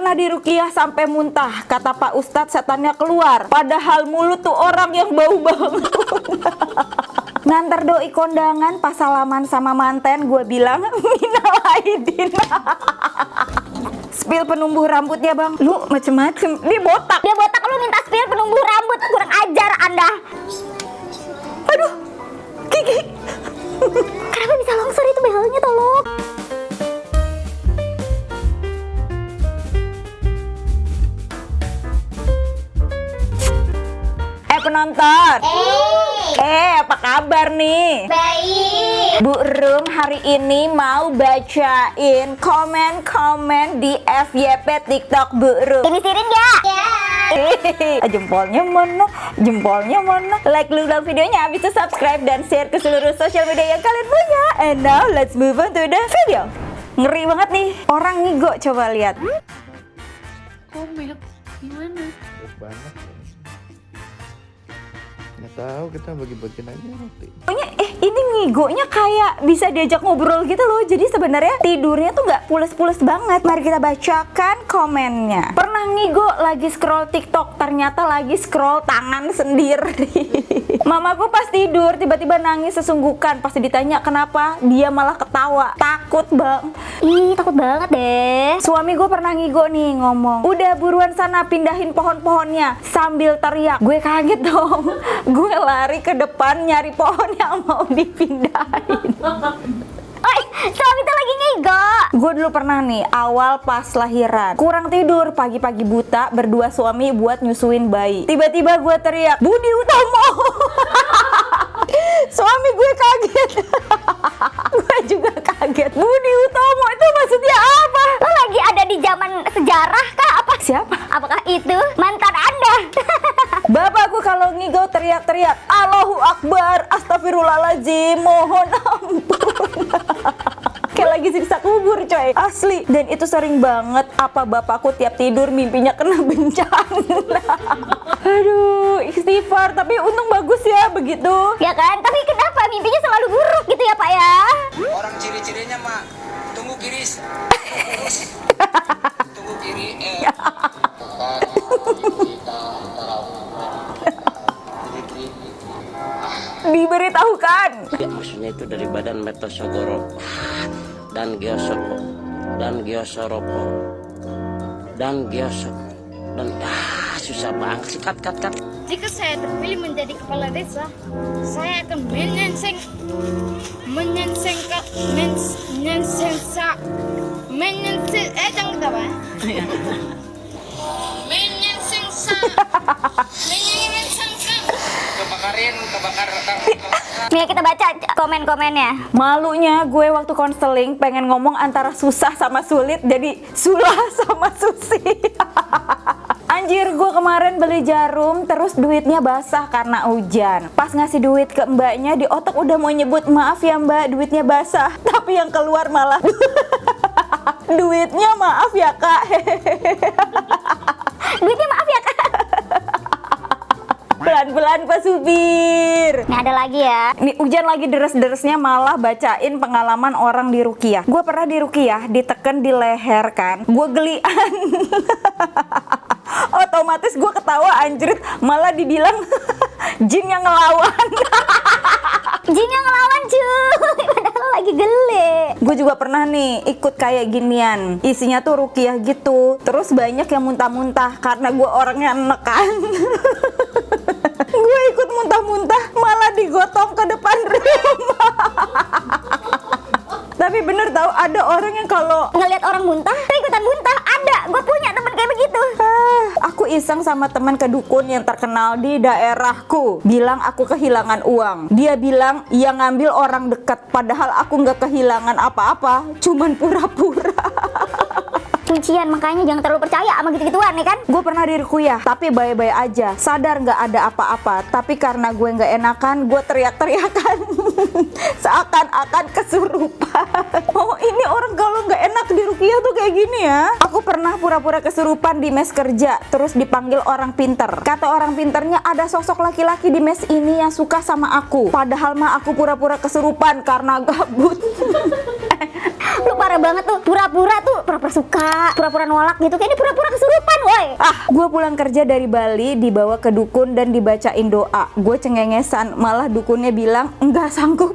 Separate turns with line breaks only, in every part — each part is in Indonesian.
pernah diruqyah sampai muntah. Kata Pak Ustadz setannya keluar. Padahal mulut tuh orang yang bau banget. Nganter doi kondangan pas salaman sama manten, gue bilang minal aidin. Spill penumbuh rambutnya bang. Lu macem-macem. Dia botak lu minta spill penumbuh rambut. Kurang ajar anda. Aduh Kiki. Kenapa bisa longsor itu behalnya tolong. Penonton. Apa kabar nih?
Baik.
Bu Rum hari ini mau bacain komen-komen di FYP TikTok Bu Rum.
Inisirin ya? Ya.
Jempolnya mana? Like dulu dong videonya, habis itu subscribe dan share ke seluruh sosial media yang kalian punya. And now let's move on to the video. Ngeri banget nih, orang ngigo, coba lihat.
Komen gimana?
Banget. Nggak tahu, kita bagi-bagiin aja roti.
Pokoknya ini ngigonya kayak bisa diajak ngobrol gitu loh. Jadi sebenarnya tidurnya tuh nggak pules-pules banget. Mari kita bacakan komennya. Pernah ngigo lagi scroll TikTok, ternyata lagi scroll tangan sendiri. Mamaku pas tidur tiba-tiba nangis sesunggukan. Pas ditanya kenapa, dia malah ketawa. Takut bang.
Ih, takut banget deh.
Suami gue pernah ngigo nih ngomong, udah buruan sana pindahin pohon-pohonnya, sambil teriak. Gue kaget dong. Gue lari ke depan nyari pohon yang mau dipindahin.
Oi, suami tuh lagi ngigo.
Gue dulu pernah nih, awal pas lahiran, kurang tidur, pagi-pagi buta, berdua suami buat nyusuin bayi. Tiba-tiba gue teriak, Budi Utomo. Suami gue kaget. Gue juga kaget. Budi Utomo itu maksudnya apa?
Lo lagi ada di zaman sejarah kah? Apa?
Siapa?
Apakah itu mantan anda?
Bapakku kalau ngigo teriak-teriak, Allahu Akbar, astagfirullahaladzim, mohon ampun. Kayak lagi siksa kubur coy, asli. Dan itu sering banget, apa bapakku tiap tidur mimpinya kena bencana. Aduh, istighfar, tapi untung bagus ya begitu.
Ya kan? Tapi kenapa mimpinya selalu buruk gitu ya Pak ya?
Orang ciri-cirinya mah tunggu kiris. Tunggu kiri
Diberitahukan.
Ya, maksudnya itu dari badan Metosogoro dan Geosoko dan Geosoroko dan Geosok dan susah banget sih kat.
Jika saya terpilih menjadi kepala desa, saya akan
kebakar.
Nih kita baca komen-komennya.
Malunya gue waktu konseling pengen ngomong antara susah sama sulit, jadi sulah sama susi. Anjir, gue kemarin beli jarum terus duitnya basah karena hujan. Pas ngasih duit ke mbaknya, di otak udah mau nyebut maaf ya mbak, duitnya basah. Tapi yang keluar malah duitnya maaf ya kak.
Duitnya maaf ya kak.
Pelan-pelan Pak Supir.
Nih ada lagi ya.
Nih hujan lagi deres-deresnya malah bacain pengalaman orang di ruqyah. Gue pernah di ruqyah, diteken di leher kan. Gue gelian. Otomatis gue ketawa anjrit, malah dibilang jin yang ngelawan.
Jin yang ngelawan cuy. Padahal lagi gele.
Gue juga pernah nih ikut kayak ginian. Isinya tuh ruqyah gitu. Terus banyak yang muntah-muntah karena gue orangnya enek kan. Gue ikut muntah-muntah malah digotong ke depan rumah. Tapi bener tau, ada orang yang kalau
Ngelihat orang muntah, ikutan muntah. Ada, gue punya temen kayak begitu.
aku iseng sama teman kedukun yang terkenal di daerahku, bilang aku kehilangan uang. Dia bilang ia ngambil orang dekat, padahal aku nggak kehilangan apa-apa, cuman pura-pura.
Kuncian, makanya jangan terlalu percaya sama gitu-gituan nih kan.
Gue pernah di ruqyah, tapi baik-baik aja. Sadar nggak ada apa-apa, tapi karena gue nggak enakan, gue teriak-teriakan. Seakan-akan kesurupan. Oh, ini orang kalau nggak enak di ruqyah tuh kayak gini ya. Aku pernah pura-pura kesurupan di mes kerja, terus dipanggil orang pinter. Kata orang pinternya ada sosok laki-laki di mes ini yang suka sama aku. Padahal mah aku pura-pura kesurupan karena gabut.
Lu parah banget tuh. Pura-pura suka, pura-pura nolak gitu. Kayak ini pura-pura kesurupan, woi.
Gue pulang kerja dari Bali, dibawa ke dukun dan dibacain doa. Gue cengengesan, malah dukunnya bilang nggak sanggup.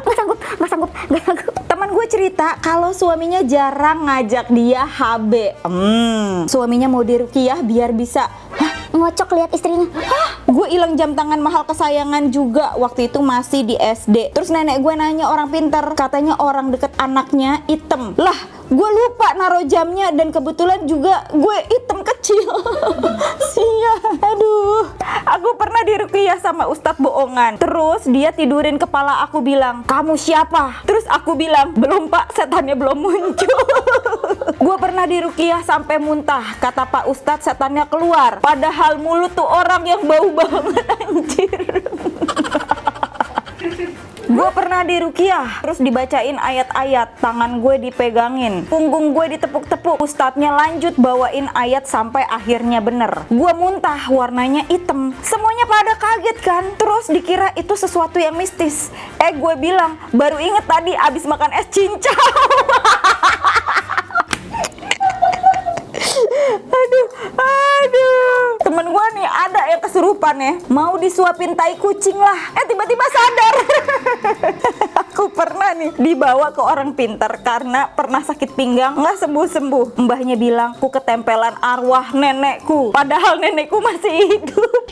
Gak sanggup.
Teman gue cerita kalau suaminya jarang ngajak dia HB. Suaminya mau diruqyah biar bisa.
Ngocok lihat istrinya.
Gue hilang jam tangan mahal kesayangan juga. Waktu itu masih di SD. Terus nenek gue nanya orang pinter, katanya orang deket anaknya item. Lah, gue lupa naruh jamnya dan kebetulan juga gue item kecil. Sia, aduh. Aku pernah diruqyah sama ustadz bohongan. Terus dia tidurin kepala aku, bilang, kamu siapa? Terus aku bilang, belum pak, setannya belum muncul. Gue pernah diruqyah sampai muntah. Kata pak ustadz, setannya keluar. Padahal mulut tuh orang yang bau banget, anjir. Gue pernah diruqyah, terus dibacain ayat-ayat, tangan gue dipegangin, punggung gue ditepuk-tepuk. Ustadznya lanjut bawain ayat sampai akhirnya bener. Gue muntah, warnanya hitam. Semuanya pada kaget kan, terus dikira itu sesuatu yang mistis. Gue bilang, baru inget tadi abis makan es cincau. Aduh. Temen gue nih ada yang kesurupan ya, mau disuapin tai kucing lah. Tiba-tiba sadar. Aku pernah nih dibawa ke orang pintar karena pernah sakit pinggang nggak sembuh-sembuh. Mbahnya bilang ku ketempelan arwah nenekku, padahal nenekku masih hidup.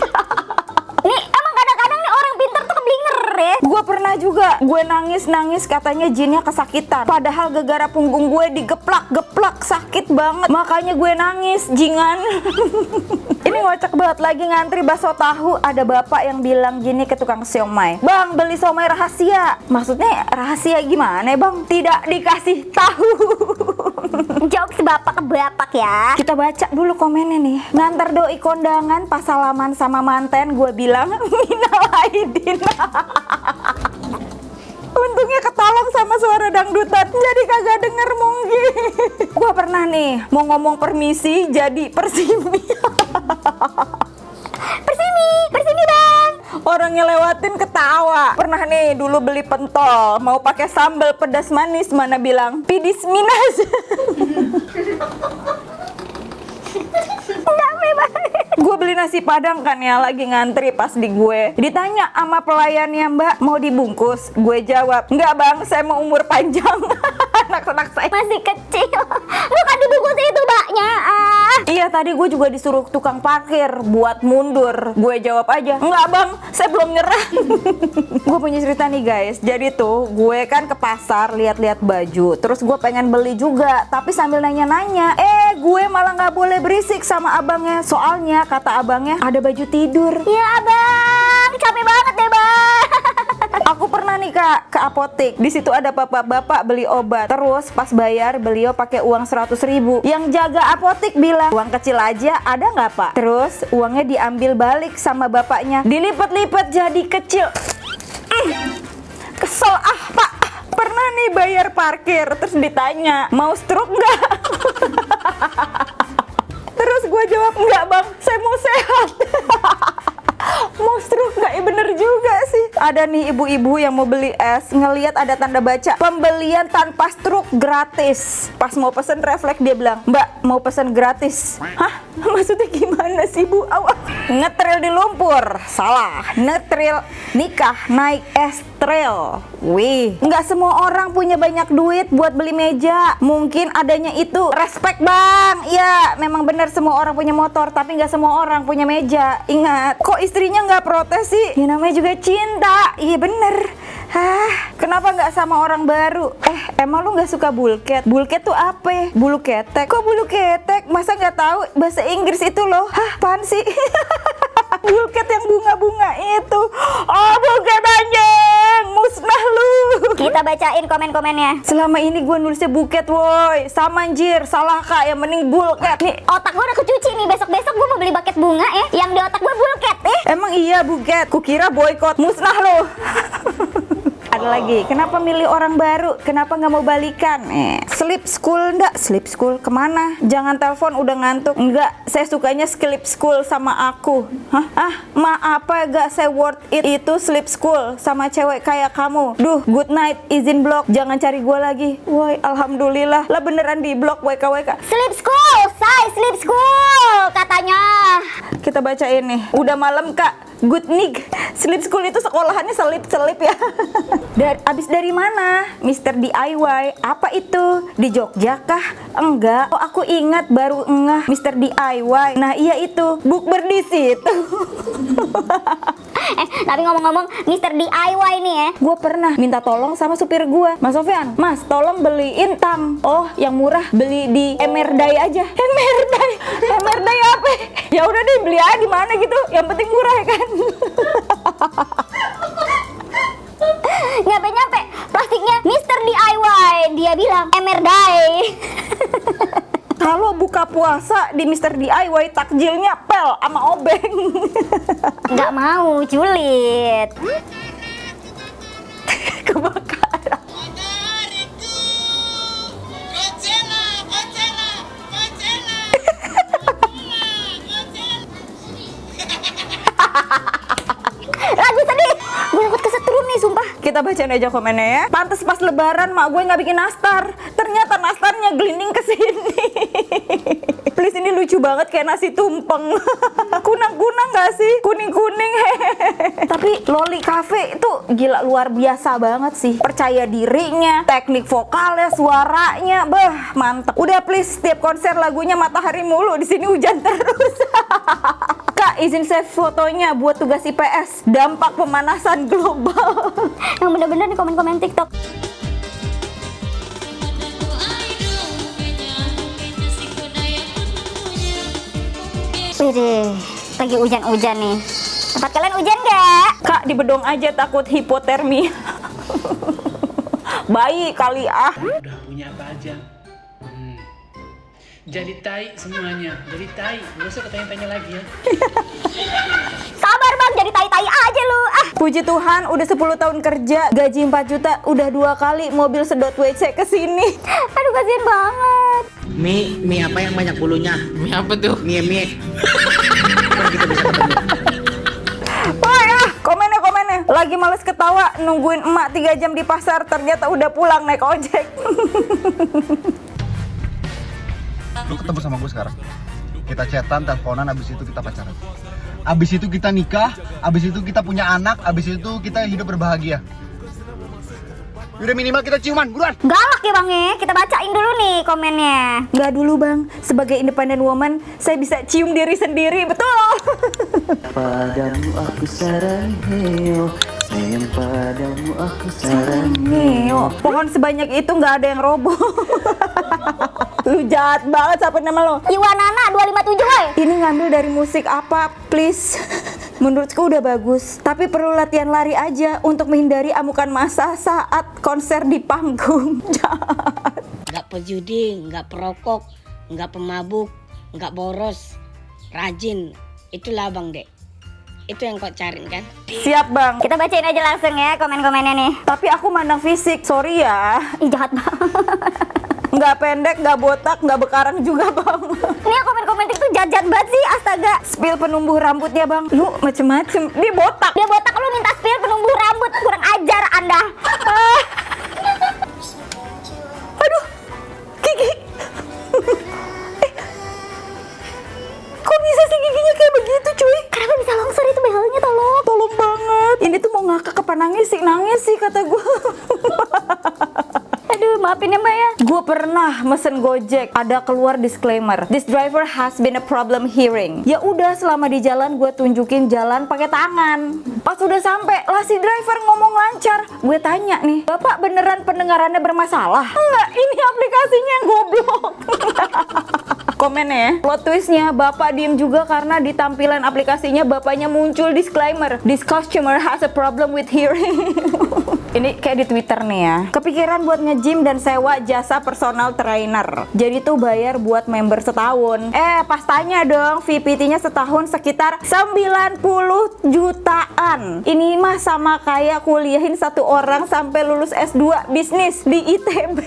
Nih emang kadang-kadang nih orang pintar tuh keblinger ya.
Gue pernah juga, gue nangis katanya jinnya kesakitan. Padahal gegara punggung gue digeplak-geplak, sakit banget. Makanya gue nangis, jingan. Ini ngocak banget, lagi ngantri bakso tahu. Ada bapak yang bilang gini ke tukang siomay, bang beli siomay rahasia. Maksudnya rahasia gimana bang? Tidak dikasih tahu.
Jokes bapak ke bapak ya.
Kita baca dulu komennya nih. Ngantar doi kondangan pas salaman sama manten, gue bilang minal aidin. Untungnya ketolong sama suara dangdutan, jadi kagak denger mungkin. Gue pernah nih mau ngomong permisi jadi persimi.
Persimi bang.
Orangnya lewatin ketawa. Pernah nih dulu beli pentol, mau pakai sambal pedas manis, mana bilang pidis minas. Gue beli nasi padang kan ya, lagi ngantri pas di gue. Ditanya sama pelayannya, mbak mau dibungkus? Gue jawab, enggak bang, saya mau umur panjang. Anak-anak saya
Masih kecil. Lu kan dibungkus itu baknya.
Iya, tadi gue juga disuruh tukang parkir buat mundur. Gue jawab aja, enggak bang, saya belum nyerah. Gue punya cerita nih guys. Jadi tuh gue kan ke pasar lihat-lihat baju, terus gue pengen beli juga, tapi sambil nanya-nanya, gue malah nggak boleh berisik sama abangnya. Soalnya kata abangnya ada baju tidur.
Ya abang, capek banget deh bang.
Aku pernah nih kak ke apotek. Di situ ada bapak-bapak beli obat. Terus pas bayar beliau pakai uang 100.000. Yang jaga apotek bilang, uang kecil aja ada nggak pak? Terus uangnya diambil balik sama bapaknya, dilipat-lipat jadi kecil. Kesel pak. Pernah nih bayar parkir, terus ditanya mau stroke nggak? Terus gue jawab, enggak bang, saya mau sehat. Mau stroke nggak? Bener juga sih. Ada nih ibu-ibu yang mau beli es, ngelihat ada tanda baca pembelian tanpa stroke gratis. Pas mau pesen refleks dia bilang, mbak mau pesen gratis. Hah? Maksudnya gimana sih bu? Awak ngetril di lumpur, salah. Ngetril nikah naik es trail. Wih, nggak semua orang punya banyak duit buat beli meja. Mungkin adanya itu respect bang. Iya, memang benar semua orang punya motor, tapi nggak semua orang punya meja. Ingat, kok istrinya nggak protes sih? Ya namanya juga cinta. Iya bener. Kenapa nggak sama orang baru? Emang lu nggak suka bulket? Bulket tuh apa? Bulu ketek. Kok bulu ketek? Masa nggak tahu bahasa Inggris itu loh? Apaan sih? Bulket yang bunga-bunga itu. Oh, bulket anjing, musnah lu.
Kita bacain komen-komennya.
Selama ini gue nulisnya buket woi. Sama anjir, salah kak, yang mending bulket. Nih,
Otak gue udah kecuci nih. Besok-besok gue mau beli buket bunga ya. Yang di otak gue bulket
emang iya buket. Kukira boykot, musnah lu. Ada lagi. Kenapa milih orang baru? Kenapa nggak mau balikan? Sleep school enggak? Sleep school kemana? Jangan telepon udah ngantuk. Enggak, saya sukanya sleep school sama aku. Hah? Apa gak saya worth it itu sleep school sama cewek kayak kamu? Duh, good night, izin blok. Jangan cari gue lagi. Woi, alhamdulillah. Lah beneran di blok WKWK.
Sleep school, say sleep school katanya.
Kita bacain nih. Udah malam kak. Good nig. Sleep school itu sekolahannya selip-selip ya. Abis dari mana? Mr. DIY. Apa itu? Di Jogja kah? Enggak. Oh aku ingat baru ngeh Mr. DIY. Nah iya itu. Bukber di situ.
Tapi ngomong-ngomong Mr. DIY nih ya.
Gue pernah minta tolong sama supir gue. Mas Sofyan, mas tolong beliin tam. Oh yang murah beli di Emerdai aja. Emerdai apa? Ya udah deh beli aja di mana gitu. Yang penting murah ya kan.
Nyampe plastiknya Mr. DIY. Dia bilang Emerdai.
Kalau buka puasa di Mr. DIY takjilnya pel sama obeng.
Nggak mau julid.
Kebakaran.
Lagu sedih. Gue takut kesetrum nih sumpah.
Kita bacain aja komennya ya. Pantes pas lebaran mak gue nggak bikin nastar. Ternyata nastarnya glinding ke sini. Please ini lucu banget kayak nasi tumpeng. Kunang-kunang gak sih? Kuning-kuning. Tapi Loli Cafe itu gila luar biasa banget sih. Percaya dirinya, teknik vokalnya, suaranya, mantep. Udah please setiap konser lagunya Matahari mulu. Di sini hujan terus. Kak izin save fotonya buat tugas IPS. Dampak pemanasan global.
Yang bener-bener di komen-komen TikTok. Widih, lagi hujan-hujan nih. Tempat kalian hujan gak?
Kak di bedong aja takut hipotermi. Bayi kali ah.
Udah punya apa aja? Jadi tai semuanya, jadi tai. Gak usah tanya-tanya lagi ya.
Sabar bang, jadi tai-tai aja lu.
Puji Tuhan udah 10 tahun kerja, gaji 4 juta, udah 2 kali mobil sedot WC kesini.
Aduh kasihan banget.
Mie apa yang banyak bulunya?
Mie apa tuh?
Mie. Kan kita bisa ketemu.
Wah ya, komennya. Lagi males ketawa, nungguin emak 3 jam di pasar, ternyata udah pulang naik ojek.
Lu ketemu sama gue sekarang. Kita chatan, teleponan, abis itu kita pacaran. Abis itu kita nikah, abis itu kita punya anak, abis itu kita hidup berbahagia. Udah minimal kita ciuman, buruan.
Galak ya bang ya, kita bacain dulu nih komennya.
Nggak dulu bang, sebagai independent woman, saya bisa cium diri sendiri, betul.
Padamu aku sarangheyo, sayang padamu aku sarangheyo.
Neo, pohon sebanyak itu nggak ada yang roboh. Lu jahat banget, siapa nama lo?
Iwanana 257 woy.
Ini ngambil dari musik apa, please? Menurutku udah bagus, tapi perlu latihan lari aja untuk menghindari amukan massa saat konser di panggung. Jahat.
Nggak pejudi, nggak perokok, nggak pemabuk, nggak boros, rajin. Itulah Bang Dek. Itu yang kau cari kan?
Siap bang.
Kita bacain aja langsung ya komen-komennya nih.
Tapi aku mandang fisik, sorry ya.
Ih jahat banget.
Nggak pendek, nggak botak, nggak bekarang juga bang.
Ini komen-komen itu jahat banget sih, astaga.
Spill penumbuh rambutnya bang. Lu macem-macem. Dia botak.
Dia botak, lu minta spill penumbuh rambut. Kurang ajar anda.
Aduh, gigi. Kok bisa sih giginya kayak begitu cuy?
Kenapa bisa longsor itu behalnya tolong?
Tolong banget. Ini tuh mau ngakak apa nangis sih kata gue.
Aduh maafin ya mbak ya.
Gue pernah mesen Gojek, ada keluar disclaimer, this driver has been a problem hearing. Ya udah selama di jalan gue tunjukin jalan pakai tangan. Pas udah sampai lah si driver ngomong lancar. Gue tanya nih, bapak beneran pendengarannya bermasalah? Enggak, ini aplikasinya yang goblok. Komennya ya, plot twistnya bapak diem juga karena di tampilan aplikasinya bapaknya muncul disclaimer, this customer has a problem with hearing. Ini kayak di Twitter nih ya. Kepikiran buat nge-gym dan sewa jasa personal trainer. Jadi tuh bayar buat member setahun. Pas tanya dong, VPT-nya setahun sekitar 90 jutaan. Ini mah sama kayak kuliahin satu orang sampai lulus S2 bisnis di ITB.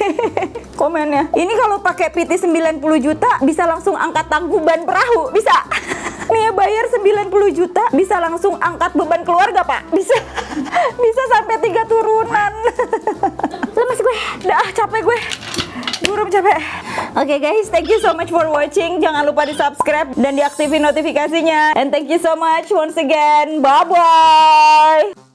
Komennya. Ini kalau pakai PT 90 juta bisa langsung angkat tangkuban perahu, bisa. Nih ya, bayar 90 juta bisa langsung angkat beban keluarga, Pak. Bisa. Bisa sampai 3 turunan. Lemes gue. Dah capek gue. Burung capek. Oke guys, thank you so much for watching. Jangan lupa di subscribe dan diaktifin notifikasinya. And thank you so much once again. Bye bye.